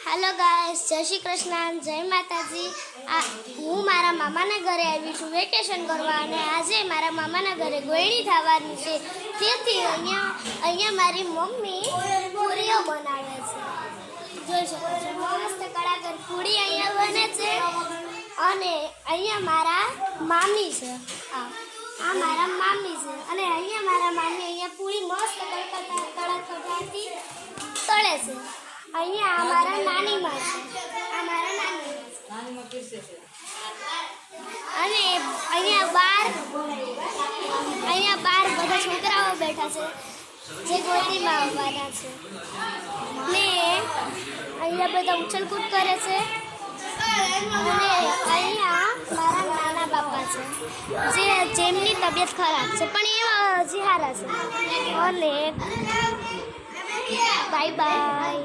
Hello guys, जय श्री कृष्ण, जय माताजी। हूँ मारा मामाना घरे आई छूँ वेकेशन करवा अने आजे मारा मामाना घरे गोयणी थवानी छे। तेथी अहींया मारी मम्मी पूरीओ बनावे छे। जोई शको छो मस्त कड़ाकर पूरी अहींया बने छे अने अहींया मारा मामी छे। आ मारा मामी छे अने अहींया मारा मामी अहींया पूरी मस्त कड़कड़ाती तळे छे। अहींया અમારા નાની માં છે, આ મારા નાની માં પીરસે છે અને અહીંયા બાર બધા છોકરાઓ બેઠા છે જે ગોળીમાં આવવાના છે ને અહીંયા બધા ઉછળકૂદ કરે છે અને અહીંયા મારા નાના બાપા છે જેમની તબિયત ખરાબ છે પણ એવા હજી સારા છે અને બાય બાય।